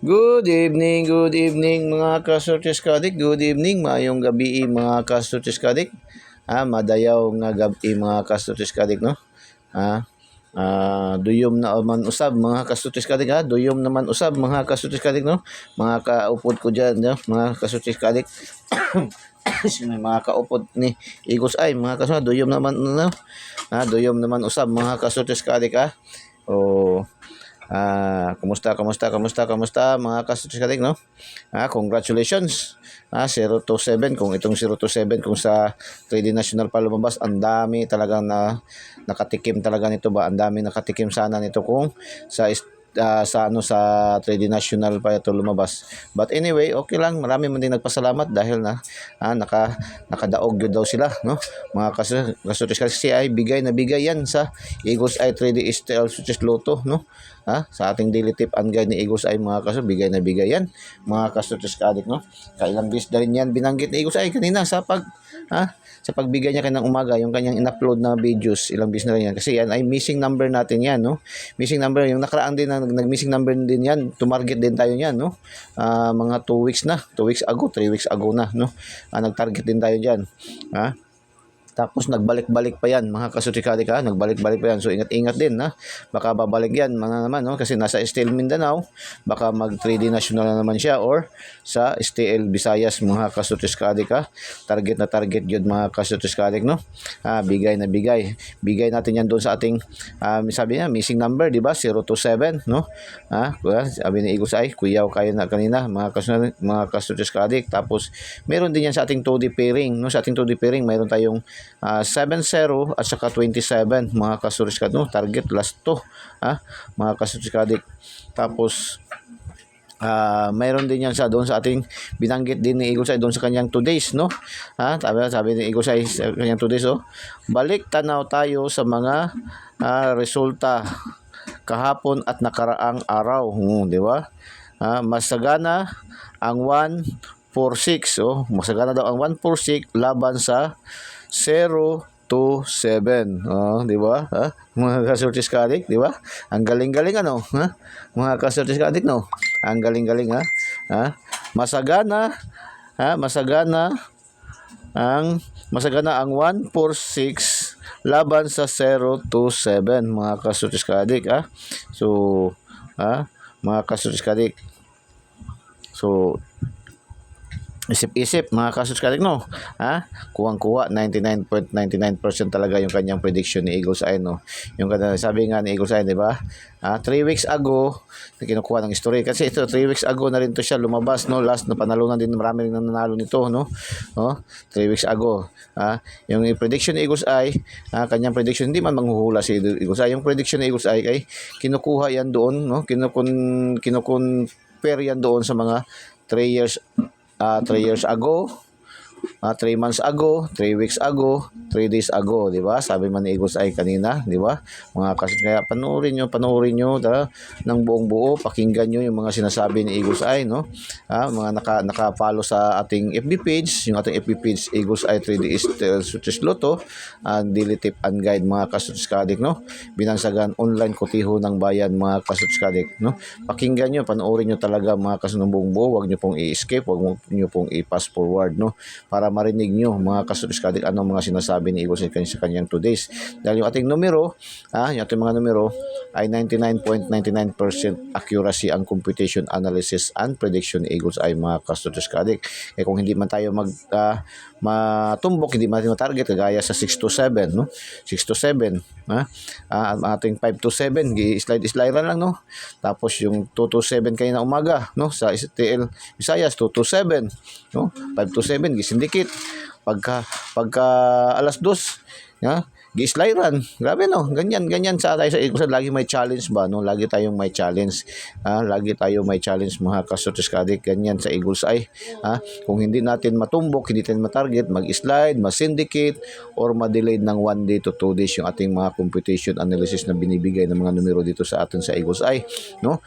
Good evening mga kasortes kadik. Good evening, maayong gabi mga kasortes kadik. Madayaw nga gabi mga kasortes kadik no. Duyom na man usab mga kasortes kadik Duyom naman usab mga kasortes kadik no. Mga kaupod ko diyan no, mga kasortes kadik. Sino mga kaupod ni Igos ay mga kasortes duyom naman no. Duyom naman usab mga kasortes kadik Kumusta mga kasortes kadik no? Congratulations. 0-7 kung itong 0-7 kung sa 3D National pa lumabas, ang dami talagang nakatikim talaga nito ba? Ang dami nakatikim sana nito kung sa 3D National pa ito lumabas. But anyway, okay lang. Marami man din nagpasalamat dahil nakadaog yun daw sila, no? Mga kasortes kasi ay bigay yan sa Eagles Eye 3D STL Success Lotto, no? Sa ating daily tip and guide ni Eagles Eye mga kasortes, bigay yan mga kasortes kadik, no? Kailang bis na rin yan binanggit ni Eagles Eye kanina sa pagbigay niya kanang umaga, yung kanyang in-upload na videos, ilang bis na rin yan. Kasi yan ay missing number natin yan, no? Missing number, yung nakaraan din na nag-missing number din yan, tumarget din tayo yan, no? Mga 2 weeks na, 2 weeks ago, 3 weeks ago na, no? Nag-target din tayo dyan. Tapos nagbalik-balik pa yan mga kasortes kadik nagbalik-balik pa yan, so ingat-ingat din baka babalik yan mga naman, no? Kasi nasa STL Mindanao, baka mag 3D National na naman siya or sa STL Visayas mga kasortes kadik target na target yun mga kasortes kadik, no? Bigay natin yan doon sa ating sabi niya missing number, di ba? 0-7, no? Sabi ni Igos ay kuyaw kayo na kanina mga kasortes kadik. Tapos meron din yan sa ating 2D pairing, no? Sa ating 2D pairing mayroon tayong 7-0 at saka 27 mga kasortes kadik, no? Target last 2 mga kasortes kadik. Tapos mayroon din yan doon sa ating binanggit din ni Eagles Eye doon sa kanyang 2 days, no? Sabi ni Eagles Eye sa kanyang 2 days, balik tanaw tayo sa mga resulta kahapon at nakaraang araw, di ba? Masagana ang 1-4-6, masagana daw ang 1-4-6 laban sa 0-7, di ba? Mga kasortes kadik, di ba? Ang galing-galing mga kasortes kadik, no? Ang galing-galing Masagana ang 1-4-6 laban sa 0-7 mga kasortes kadik So mga kasortes kadik, so isip-isip mga kasortes kadik, no? Kuwang-kuha 99.99% talaga yung kanyang prediction ni Eagles Eye, no? Yung sabi nga ni Eagles Eye, di ba? 3 weeks ago na kinukuha ng history, kasi ito 3 weeks ago na rin to siya lumabas, no? Last na panalunan din, marami rin nanalo nito, no? 3 weeks ago. Yung prediction ni Eagles Eye, kanyang prediction, hindi man manghuhula si Eagles Eye. Yung prediction ni Eagles Eye ay kinukuha yan doon, no? Kinukumpare yan doon sa mga 3 years ago, 3 months ago, 3 weeks ago, 3 days ago, di ba? Sabi man ni Eagles Eye kanina, di ba? Mga kasortes, kaya panoorin nyo ng buong buo, pakinggan nyo yung mga sinasabi ni Eagles Eye, no? Mga naka-follow sa ating FB page, yung ating FB page Eagles Eye 3D Success Lotto, daily tip and guide mga kasortes kadik, no? Binangsagan online kotiho ng bayan mga kasortes kadik, no? Pakinggan nyo, panoorin nyo talaga mga kasortes ng buong buo, wag nyo pong i-escape, wag nyo pong i-pass forward, no? Para marinig nyo mga kasortes kadik anong mga sinasabi ni Eagles Eye sa kanyang 2 days. Dahil yung ating numero, yung ating mga numero ay 99.99% accuracy ang computation, analysis, and prediction ni Eagles Eye mga kasortes kadik. Kaya kung hindi man tayo matumbok, hindi man tayo target kagaya sa 6-7, no? 6-7, ating 5-7, slide lang, no? Tapos yung 2-7 kanina umaga, no? Sa STL Visayas 2-7, no? 5-7 gisindikit. Pagka alas 2, gi-slide run. Grabe, no? Ganyan sa tayo sa Eagles. Lagi may challenge ba, no? Lagi tayong may challenge. Lagi tayo may challenge mga kasortes kadik. Ganyan sa Eagles Eye. Kung hindi natin matumbok, hindi natin matarget, mag-slide, ma-syndicate, or ma-delayed ng 1 day to 2 days yung ating mga computation analysis na binibigay ng mga numero dito sa atin sa Eagles Eye, no?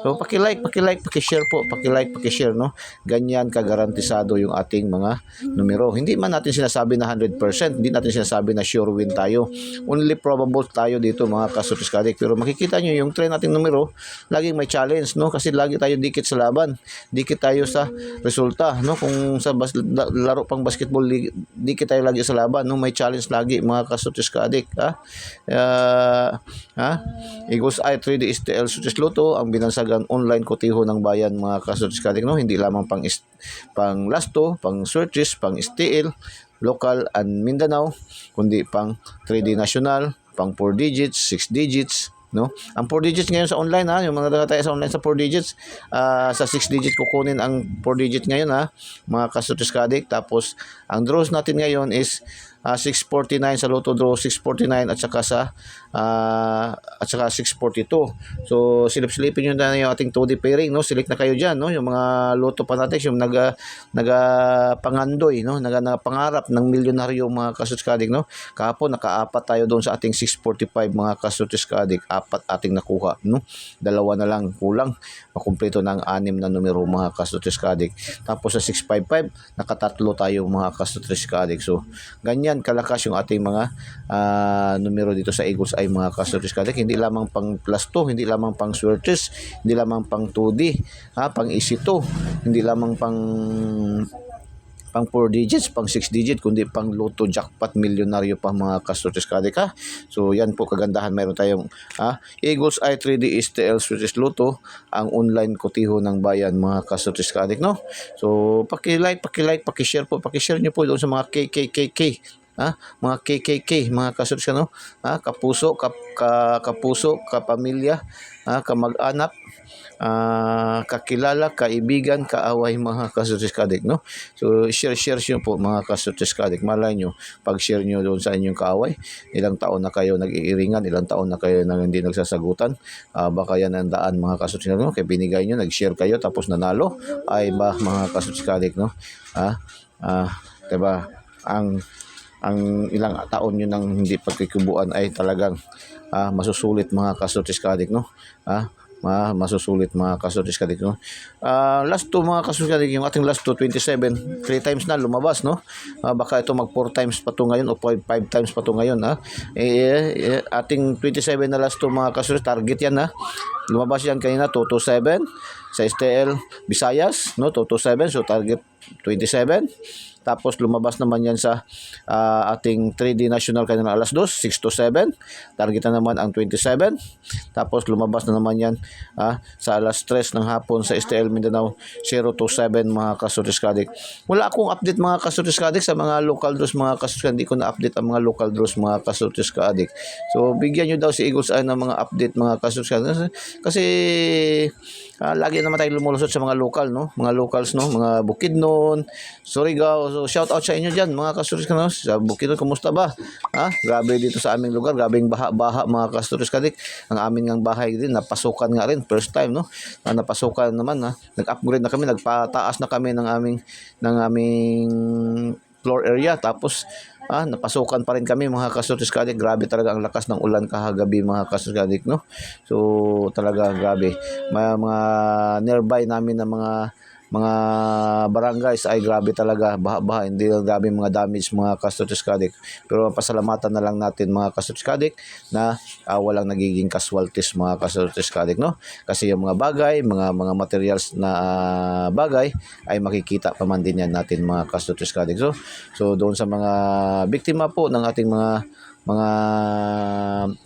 So paki-like, paki-share po, paki-share, no? Ganyan kagarantisado yung ating mga numero. Hindi man natin sinasabi na 100%, hindi natin sinasabi na sure win rin tayo. Only probable tayo dito mga kasutis kadik. Pero makikita nyo yung trend nating numero, laging may challenge, no? Kasi lagi tayo dikit sa laban, dikit tayo sa resulta, no? Kung sa laro pang basketball, dikit tayo lagi sa laban, no? May challenge lagi mga kasutis kadik, ha? Eagles Eye 3D STL Sutis Loto, ang binansagan online kotiho ng bayan mga kasutis kadik, no? Hindi lamang pang Lasto, pang Surtis, pang STL local and Mindanao, kundi pang 3D national, pang 4 digits, 6 digits, no? Ang 4 digits ngayon sa online, ha, yung mga tayo sa online sa 4 digits, sa 6 digit kukunin ang 4 digit ngayon, ha, mga kasutis kadik. Tapos ang draws natin ngayon is 649 sa Lotto Draw, 649 at saka 642. So silip-silipin niyo na yung ating 2D pairing, no? Select na kayo diyan, no? Yung mga Lotto fanatics, yung pangandoy, no? Pangarap ng milyonaryo mga kasutis kadik, no? Kahapon nakaapat tayo doon sa ating 645 mga kasutis kadik. Apat ating nakuha, no? Dalawa na lang kulang makumpleto ng 6 na numero mga kasutis kadik. Tapos sa 655 nakatatlo tayo mga kasutis kadik. So ganyan kalakas yung ating mga numero dito sa Eagles ay mga kasutis kadik. Hindi lamang pang plus 2, hindi lamang pang swerte, hindi lamang pang 2D, pang easy 2, hindi lamang pang 4 digits, pang 6 digit, kundi pang Lotto jackpot milyonaryo pa mga kasutis kadik, ha. So yan po kagandahan, meron tayong Eagles Eye 3D STL Swedish Lotto, ang online kotiho ng bayan mga kasutis kadik, no. So paki-like, paki-share po, paki-share niyo po doon sa mga KKKK, mga KKK, mga kasutis, no, kapuso, kapuso, kapamilya, kamag-anak, kakilala, kaibigan, kaaway mga kasutis kadik, no. So share nyo po mga kasutis kadik. Malay nyo, pag share nyo doon sa inyong kaaway, ilang taon na kayo nag-iiringan, ilang taon na kayo nang hindi nagsasagutan, baka yan ang daan mga kasutis kadik, no? Kaya binigay nyo, nag-share kayo tapos nanalo, ay ba mga kasutis kadik, no. Diba, ang ilang taon nyo nang hindi pagkikubuan ay talagang masusulit mga kasutis kadik, no. Masusulit mga kasutis kadik, no. Last 2 mga kasutis kadik, yung ating last 2 27, 3 times na lumabas, no. Baka ito mag 4 times pa to ngayon o 5 times pa to ngayon, ating 27 na last 2 mga kasutis, target yan, lumabas yan kanina 227 sa STL Visayas, no, 227, so target 27. Tapos lumabas naman yan sa ating 3D National kanina alas 2, 6-7. Target na naman ang 27. Tapos lumabas na naman yan sa alas 3 ng hapon sa STL Mindanao 0-7 mga kasutis kadik. Wala akong update mga kasutis kadik sa mga local draws mga kasutis kadik. Hindi ko na-update ang mga local draws mga kasutis kadik. So bigyan nyo daw si Eagles Eye ng mga update mga kasutis kadik. Kasi lagi naman tayo lumulusot sa mga local, no? Mga locals, no? Mga Bukidnon, Surigao. So shout out sa inyo diyan mga kasutis kadik. Sa Bukidnon, kumusta ba? Grabe dito sa aming lugar, grabeng baha mga kasutis kadik. Ang aming ngang bahay din napasukan nga rin first time, no? Napasukan naman, nag-upgrade na kami, nagpataas na kami ng aming floor area. Tapos napasukan pa rin kami mga kasutis kadik. Grabe talaga ang lakas ng ulan kahagabi mga kasutis kadik, no. So talaga grabe, mga nearby namin na mga barangays ay grabe talaga, baha, hindi lang grabe mga damage mga kasutis kadik. Pero pasalamatan na lang natin mga kasutis kadik na walang nagiging casualties mga kasutis kadik, no. Kasi yung mga bagay, mga materials na bagay ay makikita pa man din yan natin mga kasutis kadik. So doon sa mga biktima po ng ating mga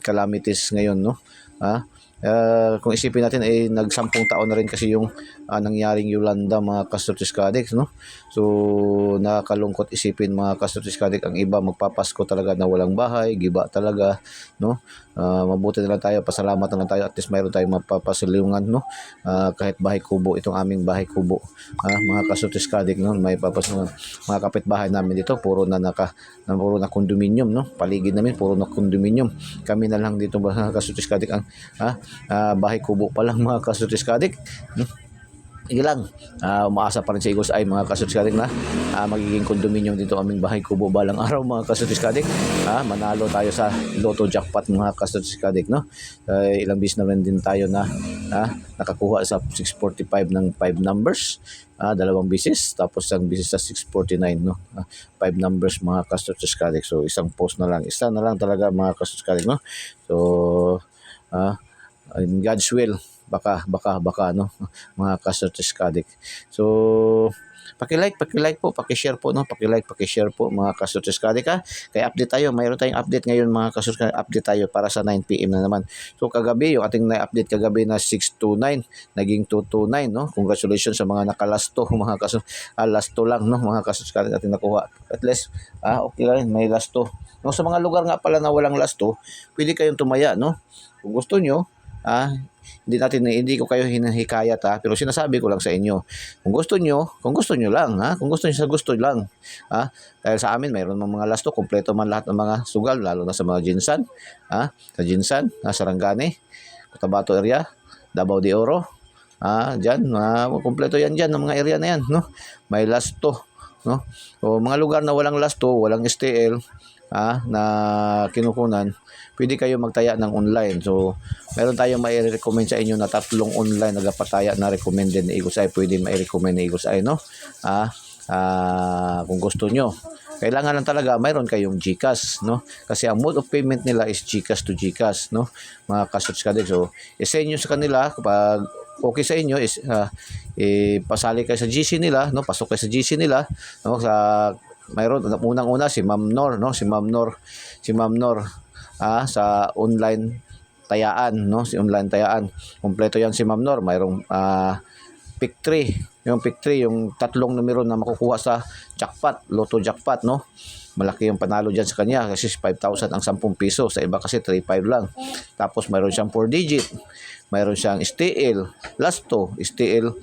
calamities ngayon, no. Kung isipin natin ay nag-10 taon na rin kasi yung nangyaring Yolanda mga kasutis kadik, no. So nakakalungkot isipin mga kasutis kadik, ang iba magpapasko talaga na walang bahay, giba talaga, no. Mabuti na lang tayo, pasalamat na lang tayo, at least mayroon tayong mapapasilungan, no. Kahit bahay kubo, itong aming bahay kubo, mga kasutis kadik, no, may papasilungan. Mga kapitbahay namin dito puro na condominium, no. Paligid namin puro na condominium. Kami na lang dito mga kasutis kadik ang bahay kubo pa lang mga kasutis kadik, no? Sige lang, umaasa pa rin sa Eagles Eye mga kasutis-kadik na magiging condominium dito aming bahay kubo balang araw mga kasutis-kadik. Manalo tayo sa Lotto Jackpot mga kasutis-kadik, no? Ilang bis na rin din tayo na nakakuha sa 645 ng 5 numbers. Dalawang bisis, tapos isang bisis sa 649, no? 5 numbers mga kasutis-kadik. So isang post na lang, isa na lang talaga mga kasutis-kadik, no? So in God's will, baka no, mga kasutis-kadik. So paki-like po, paki-share po, no, paki-share po mga kasutis-kadik, kaya update tayo, mayroon tayong update ngayon mga kasutis-kadik, update tayo para sa 9 PM na naman. So kagabi yung ating na-update kagabi na 629 naging 229, no. Congratulations sa mga nakalasto mga lasto lang, no, mga kasutis-kadik ating nakuha. At least okay lang, may lasto. No, sa mga lugar nga pala na walang lasto, pwede kayong tumaya, no. Kung gusto nyo, hindi ko kayo hinahikayat, pero sinasabi ko lang sa inyo. Kung gusto nyo lang, kung gusto nyo sa gusto lang. Dahil sa amin mayroon mga lasto, kompleto man lahat ng mga sugal, lalo na sa mga Jinsan, sa Jinsan, Sarangani, Cotabato area, Davao de Oro, diyan, kompleto yan diyan ng mga area na yan, no. May lasto, no. O mga lugar na walang lasto, walang STL, na kinukunan, pwede kayo magtaya ng online. So, meron tayong mai-recommend sa inyo na 3 online nagpataya na recommended ni Eagles Eye. Pwede mai-recommend ni Eagles Eye, no? Kung gusto nyo. Kailangan lang talaga mayroon kayong GCash, no? Kasi ang mode of payment nila is GCash to GCash, no? Mga kasutis-kadik. So, i-send nyo sa kanila kapag okay sa inyo is pasali kayo sa GC nila, no? Pasok kayo sa GC nila, no? Mayroon unang-una si Ma'am Nor, no? Si Ma'am Nor sa online tayaan, no? Si online tayaan. Kompleto 'yan si Ma'am Nor. Mayroong pick 3. Yung pick 3, yung 3 numero na makukuha sa jackpot, Lotto Jackpot, no? Malaki yung panalo diyan sa kanya kasi 5,000 ang 10 piso. Sa iba kasi 3,500 lang. Tapos mayroon siyang 4 digit. Mayroon siyang STL, Lasto, STL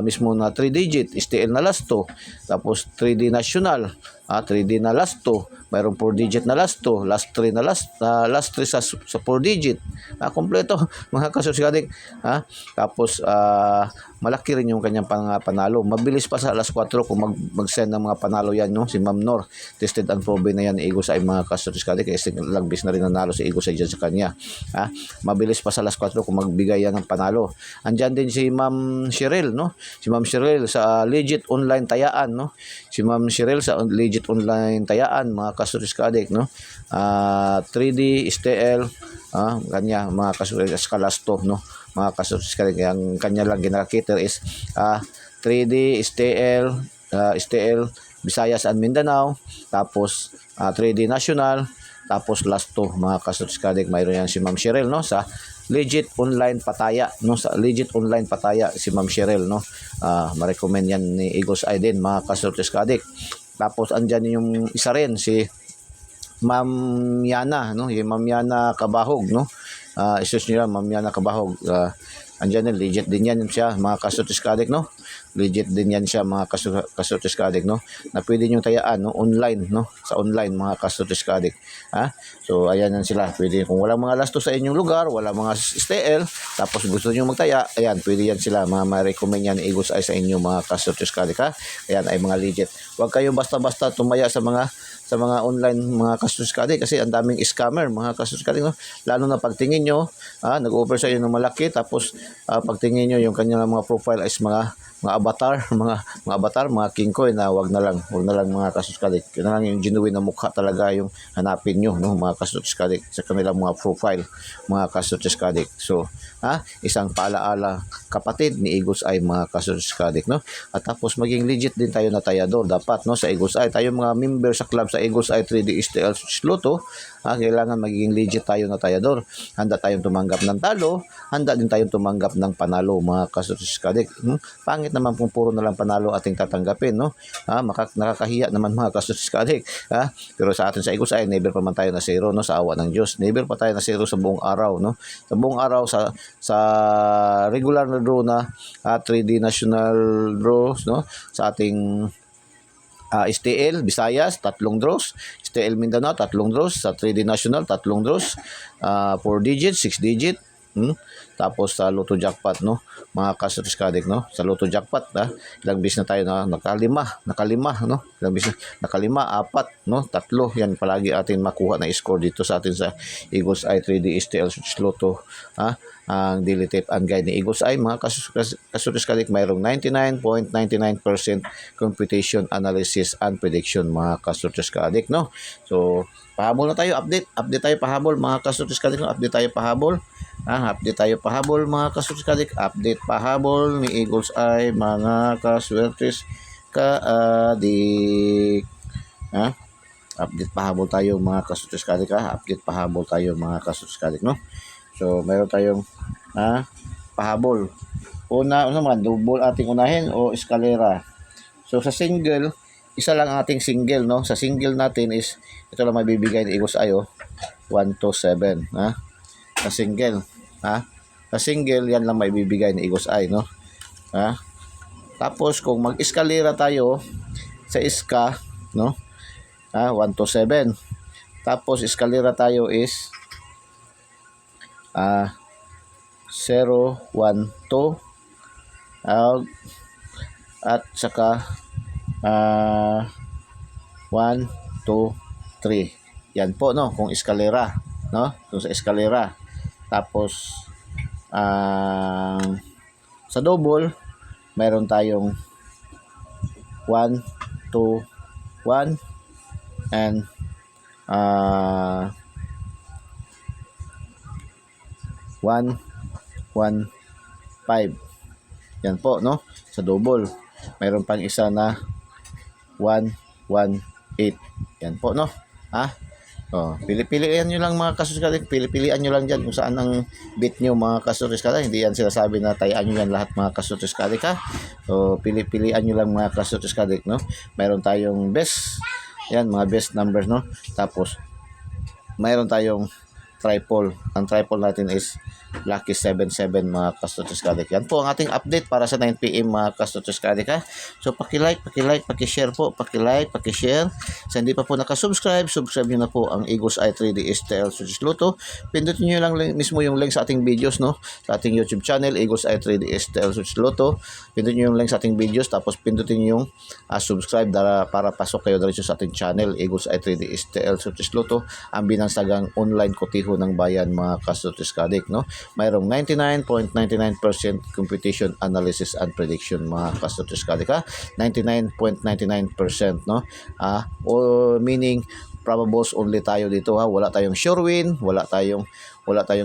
mismo na 3 digit, STL na lasto, tapos 3D national, 3D na lasto, mayroong 4 digit na lasto, last 3 na last 3 sa 4 digit, kompleto mga kasutis-kadik. Tapos malaki rin yung kanyang panalo, mabilis pa sa alas 4 kung mag-send ng mga panalo yan, no? Si Ma'am Nor, tested and proven na yan ni Eagles Eye mga kasutis-kadik, kasi lagbis na rin nanalo si Eagles Eye dyan sa kanya. Mabilis pa sa alas 4 kung magbigay yan ng panalo. Andyan din si Ma'am Cheryl, no? Si Ma'am Cheryl sa Legit Online Tayaan, no? Si Ma'am Cheryl sa Legit Online Tayaan, mga kasutis-kadik, no? 3D, STL, kanya, mga kasutis, kalasto, no? Mga kasutis-kadik, ang kanya lang ginakater is 3D, STL, Visayas and Mindanao, tapos 3D National, tapos lasto, mga kasutis-kadik. Mayroon yan si Ma'am Cheryl, no? Sa Legit Online Pataya, no? Sa Legit Online Pataya si Ma'am Cheryl, no? Ma-recommend yan ni Eagles Eye din, mga kasutis-kadik. Tapos andyan yung isa rin si Ma'am Yana, no? Yung Ma'am Yana Kabahog, no? Isus nila Ma'am Yana Kabahog. Andyan din, legit din yan siya, mga kasutis-kadik, no? Legit din yan siya, mga kasutis-kadik, no? Na pwede nyo tayaan, no? Online, no? Sa online, mga kasutis-kadik. So, ayan yan sila. Pwede, kung walang mga lasto sa inyong lugar, walang mga STL, tapos gusto nyo magtaya, ayan, pwede yan sila. Ma-recommend yan Eagles Eye sa inyo, mga kasutis-kadik, Ayan, ay mga legit. Huwag kayo basta-basta tumaya sa mga online, mga kasutis-kadik, kasi ang daming scammer, mga kasutis-kadik, no? Lalo na pagtingin nyo, nag-offer sa inyo ng malaki, tapos pagtingin nyo yung kanyang mga profile is mga avatar, mga king coin, na wag na lang mga kasutis-kadik. Yun na lang yung genuine na mukha talaga yung hanapin nyo, no? Mga kasutis-kadik sa kanilang mga profile, mga kasutis-kadik. So, isang paalaala, kapatid ni Eagles Eye, mga kasutis-kadik, no? At tapos maging legit din tayo na tayador dapat, no? Sa Eagles Eye, tayo mga member sa club sa Eagles Eye 3D STL Lotto, kailangan magiging legit tayo na tayador. Handa tayong tumanggap ng talo, handa din tayong tumanggap ng panalo, mga kasutis-kadik. Pangit naman kung puro na lang panalo ating tatanggapin, no? Nakakahiya naman, mga kasutis-kadik. Pero sa atin sa Eagles Eye, never pa man tayo na zero, no? Sa awa ng Diyos, never pa tayo na zero sa buong araw, no? Sa buong araw, sa regular na draw na 3D national draws, no? Sa ating STL Visayas, 3 draws. STL Mindanao, 3 draws. Sa 3D National, 3 draws. 4 digit, 6 digit. Tapos sa Lotto Jackpot, no, mga ka-Source Addict, no, sa Lotto Jackpot, ilang bis na tayo na nakalima, no, ilang bis na, nakalima, apat, no, tatlo, yan palagi atin makuha na score dito sa atin sa Eagles Eye 3D STL Switch Lotto, ang daily tip and guide ni Eagles Eye, mga ka-Source Addict, mayroong 99.99% computation, analysis, and prediction, mga ka-Source Addict, no. So pahabol na tayo, update tayo pahabol, mga ka-Source Addict, no, update tayo pahabol. Update tayo pahabol, mga ka-Source Addict, update pahabol ni Eagles Eye, mga ka-Swertes Ka-Addict. Update pahabol tayo, mga ka-Source Addict, update pahabol tayo, mga ka-Source Addict, no. So mayroon tayong pahabol. Una naman, double ating unahin o eskalera. So sa single, isa lang ating single, no. Sa single natin is ito lang mabibigay ni Eagles Eye, 1 to 7, sa single, sa single yan lang maibibigay ni Eagles Eye, no. Tapos kung mag-eskalera tayo sa iska, no, 1 to 7. Tapos eskalera tayo is 0, 1, 2, at saka 1, 2, 3. Yan po, no, kung eskalera, no, kung sa eskalera. Tapos sa double, mayroon tayong 1, 2, 1 and 1, 1, 5. Yan po, no, sa double. Mayroon pang isa na 1, 1, 8. Yan po, no. Pili-pilian nyo lang, mga ka-Source Addict. Pili-pilian nyo lang dyan kung saan ang bit nyo, mga ka-Source Addict. Hindi yan sinasabi na tayaan nyo yan lahat, mga ka-Source Addict, So pili-pilian nyo lang, mga ka-Source Addict, no. Mayroon tayong best, yan, mga best numbers, no. Tapos mayroon tayong triple. Ang triple natin is Lucky 77, mga ka-Source Addict. Yan po ang ating update para sa 9 PM, mga ka-Source Addict, So paki-like, paki-share po, paki-like, paki-share. Sa hindi pa po nakasubscribe, subscribe niyo na po ang Eagles Eye 3D STL Switch Lotto. Pindutin niyo lang mismo yung link sa ating videos, no, sa ating YouTube channel Eagles Eye 3D STL Switch Lotto. Pindutin niyo yung link sa ating videos, tapos pindutin niyo yung subscribe para pasok kayo diretso sa ating channel Eagles Eye 3D STL Switch Lotto, ang binansagang online kotiho ng bayan, mga ka-Source Addict, no. Mayroong 99.99% computation, analysis, and prediction, mga ka-Source Addict, 99.99%, no. Meaning probables only tayo dito, wala tayong sure win, wala tayong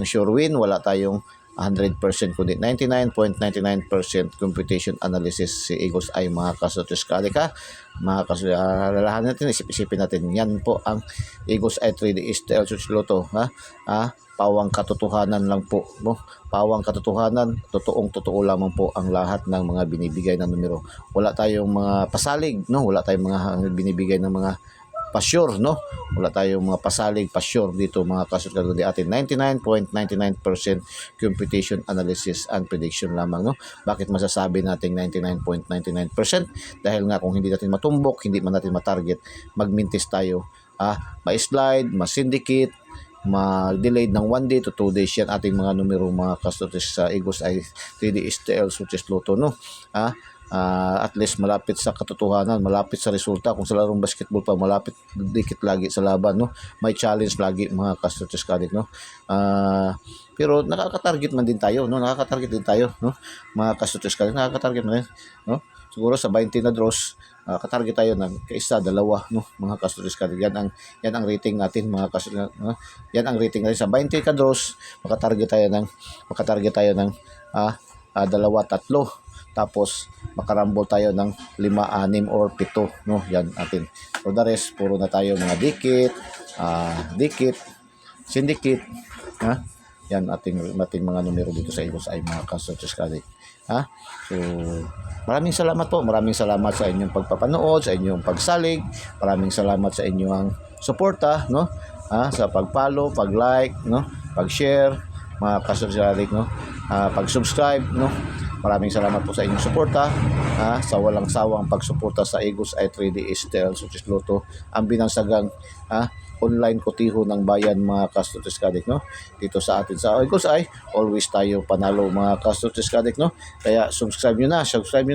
sure win, wala tayong 100%, kundi 99.99% computation, analysis si Eagles Eye, mga ka-Source Addict, mga kasulalahan natin, isipin natin, yan po ang Eagles Eye 3D STL Switch Lotto, pawang katotohanan lang po, no. Pawang katotohanan, totoo lamang po ang lahat ng mga binibigay na numero. Wala tayong mga pasalig, no, wala tayong mga binibigay ng mga pa-sure, no. Wala tayong mga pasalig, pa-sure dito, mga ka-Source di atin. 99.99% computation, analysis, and prediction lamang, no. Bakit masasabi natin 99.99%? Dahil nga kung hindi natin matumbok, hindi man natin matarget, magmintis tayo, ma-slide, ma-syndicate, ma-delayed ng 1 day to 2 days yan ating mga numero, mga ka-Source sa Eagles Eye 3D STL Switch Lotto, no. At least malapit sa katotohanan, malapit sa resulta. Kung sa larong basketball pa, malapit dikit lagi sa laban, no. May challenge lagi, mga ka-Source Addict, no. Pero nakaka-target man din tayo, no. Nakaka-target din tayo, no, mga ka-Source Addict. Nakaka-target man din, no. Siguro sa 20 na draws, katarget tayo ng kaisa, dalawa, no, mga ka-Source Addict. Yan ang rating natin, mga ka-Source, no? Yan ang rating natin sa 20 ka draws, makatarget tayo ng dalawa, tatlo. Tapos makarambol tayo ng 5, 6 or 7, no. Yan atin. So the rest, puro na tayo mga dikit, syndicate, yan ating mga numero dito sa Eagles Eye, mga ka-Source Addict. So maraming salamat po. Maraming salamat sa inyong pagpapanood, sa inyong pagsalig. Maraming salamat sa inyong suporta, no. Sa pag-follow, pag-like, no, pag-share, mga ka-Source Addict, no. Pag-subscribe, no. Maraming salamat po sa inyong suporta, sa walang sawang pagsuporta sa Eagles Eye 3D STL Switch Lotto, ang binansagang online kotiho ng bayan mga Kastutis Kadik, no? Dito sa atin sa Oikos ay always tayo panalo mga Kastutis Kadik, no? Kaya subscribe nyo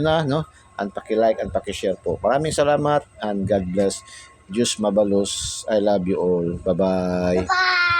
na, no? And paki-like and paki-share po. Maraming salamat and God bless. Diyos mabalos. I love you all. Bye-bye. Bye!